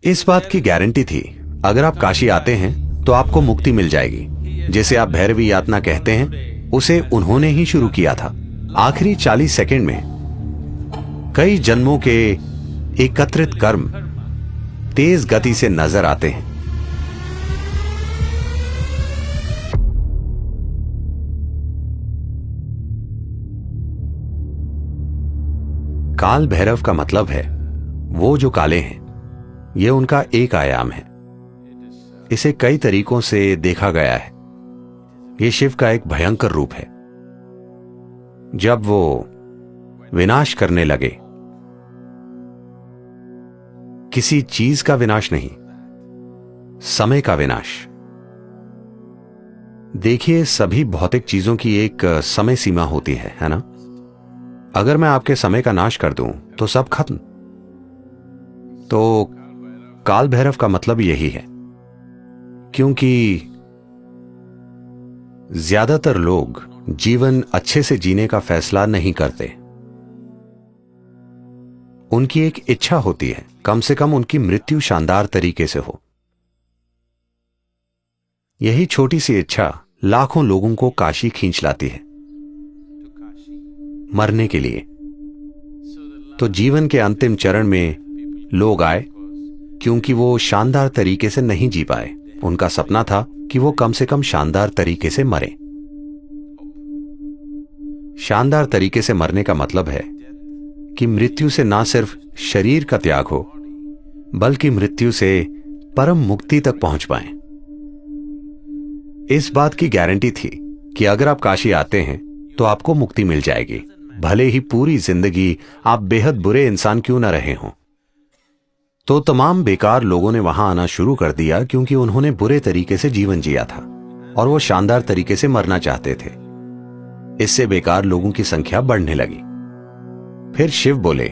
इस बात की गारंटी थी, अगर आप काशी आते हैं तो आपको मुक्ति मिल जाएगी। जिसे आप भैरवी यातना कहते हैं, उसे उन्होंने ही शुरू किया था। आखिरी 40 सेकंड में कई जन्मों के एकत्रित कर्म तेज गति से नजर आते हैं। काल भैरव का मतलब है वो जो काले हैं। यह उनका एक आयाम है। इसे कई तरीकों से देखा गया है। यह शिव का एक भयंकर रूप है। जब वो विनाश करने लगे, किसी चीज का विनाश नहीं, समय का विनाश। देखिए, सभी भौतिक चीजों की एक समय सीमा होती है ना? अगर मैं आपके समय का नाश कर दूं तो सब खत्म। तो काल भैरव का मतलब यही है, क्योंकि ज्यादातर लोग जीवन अच्छे से जीने का फैसला नहीं करते। उनकी एक इच्छा होती है, कम से कम उनकी मृत्यु शानदार तरीके से हो। यही छोटी सी इच्छा लाखों लोगों को काशी खींच लाती है, मरने के लिए। तो जीवन के अंतिम चरण में लोग आए क्योंकि वो शानदार तरीके से नहीं जी पाए। उनका सपना था कि वो कम से कम शानदार तरीके से मरे। शानदार तरीके से मरने का मतलब है कि मृत्यु से ना सिर्फ शरीर का त्याग हो, बल्कि मृत्यु से परम मुक्ति तक पहुंच पाएं। इस बात की गारंटी थी कि अगर आप काशी आते हैं तो आपको मुक्ति मिल जाएगी, भले ही पूरी जिंदगी आप बेहद बुरे इंसान क्यों न रहे हों। तो तमाम बेकार लोगों ने वहां आना शुरू कर दिया क्योंकि उन्होंने बुरे तरीके से जीवन जिया था और वो शानदार तरीके से मरना चाहते थे। इससे बेकार लोगों की संख्या बढ़ने लगी। फिर शिव बोले,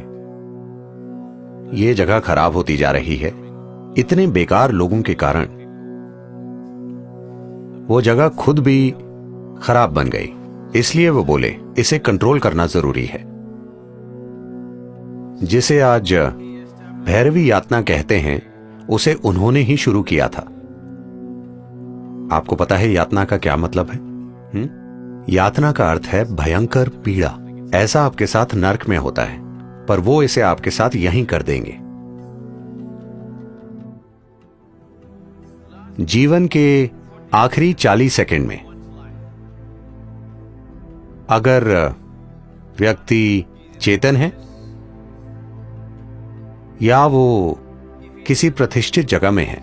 ये जगह खराब होती जा रही है। इतने बेकार लोगों के कारण वो जगह खुद भी खराब बन गई। इसलिए वो बोले, इसे कंट्रोल करना जरूरी है। जिसे आज भैरवी यातना कहते हैं, उसे उन्होंने ही शुरू किया था। आपको पता है यातना का क्या मतलब है? यातना का अर्थ है भयंकर पीड़ा। ऐसा आपके साथ नर्क में होता है, पर वो इसे आपके साथ यहीं कर देंगे। जीवन के आखिरी 40 सेकंड में अगर व्यक्ति चेतन है या वो किसी प्रतिष्ठित जगह में है,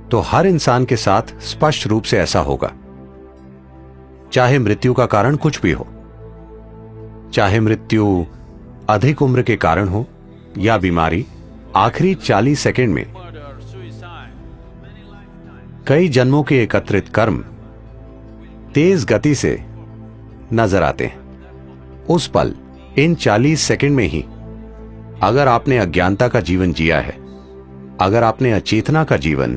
तो हर इंसान के साथ स्पष्ट रूप से ऐसा होगा। चाहे मृत्यु का कारण कुछ भी हो, चाहे मृत्यु अधिक उम्र के कारण हो या बीमारी, आखिरी 40 सेकंड में कई जन्मों के एकत्रित कर्म तेज गति से नजर आते हैं। उस पल, इन 40 सेकंड में ही, अगर आपने अज्ञानता का जीवन जिया है, अगर आपने अचेतना का जीवन,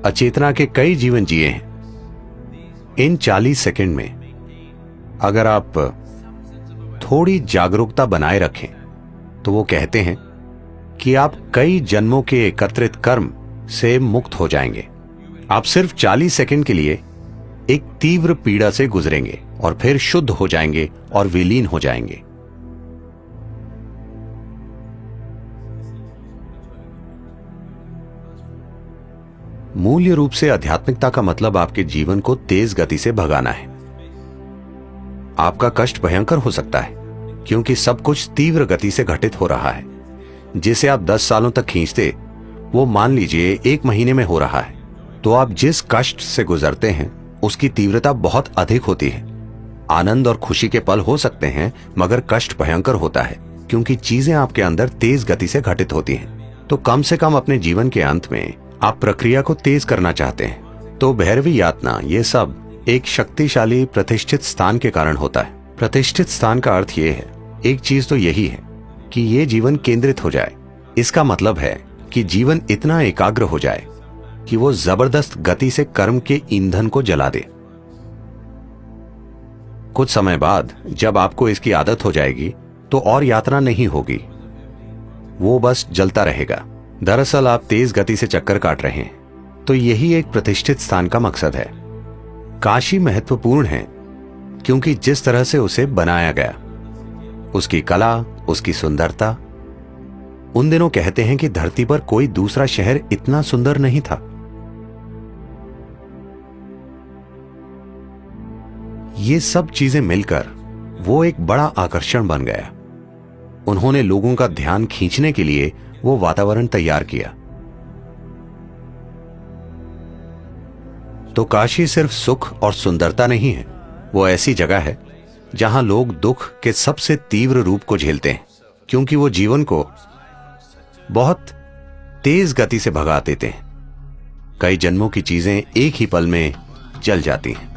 अचेतना के कई जीवन जिए हैं, इन 40 सेकंड में अगर आप थोड़ी जागरूकता बनाए रखें, तो वो कहते हैं कि आप कई जन्मों के एकत्रित कर्म से मुक्त हो जाएंगे। आप सिर्फ 40 सेकंड के लिए एक तीव्र पीड़ा से गुजरेंगे और फिर शुद्ध हो जाएंगे और विलीन हो जाएंगे। मूल्य रूप से आध्यात्मिकता का मतलब आपके जीवन को तेज गति से भगाना है। आपका कष्ट भयंकर हो सकता है क्योंकि सब कुछ तीव्र गति से घटित हो रहा है। जिसे आप 10 सालों तक खींचते, वो मान लीजिए 1 महीने में हो रहा है। तो आप जिस कष्ट से गुजरते हैं उसकी तीव्रता बहुत अधिक होती है। आनंद और खुशी के पल हो सकते हैं, मगर कष्ट भयंकर होता है क्योंकि चीजें आपके अंदर तेज गति से घटित होती हैं। तो कम से कम अपने जीवन के अंत में आप प्रक्रिया को तेज करना चाहते हैं। तो भैरवी यातना, ये सब एक शक्तिशाली प्रतिष्ठित स्थान के कारण होता है। प्रतिष्ठित स्थान का अर्थ ये है, एक चीज तो यही है कि ये जीवन केंद्रित हो जाए। इसका मतलब है कि जीवन इतना एकाग्र हो जाए कि वो जबरदस्त गति से कर्म के ईंधन को जला दे। कुछ समय बाद जब आपको इसकी आदत हो जाएगी तो और यात्रा नहीं होगी, वो बस जलता रहेगा। दरअसल आप तेज गति से चक्कर काट रहे हैं, तो यही एक प्रतिष्ठित स्थान का मकसद है। काशी महत्वपूर्ण है क्योंकि जिस तरह से उसे बनाया गया, उसकी कला, उसकी सुंदरता। उन दिनों कहते हैं कि धरती पर कोई दूसरा शहर इतना सुंदर नहीं था। ये सब चीजें मिलकर वो एक बड़ा आकर्षण बन गया। उन्होंने लोगों का ध्यान खींचने के लिए वो वातावरण तैयार किया। तो काशी सिर्फ सुख और सुंदरता नहीं है, वो ऐसी जगह है जहां लोग दुख के सबसे तीव्र रूप को झेलते हैं, क्योंकि वो जीवन को बहुत तेज गति से भगा देते हैं। कई जन्मों की चीजें एक ही पल में जल जाती हैं।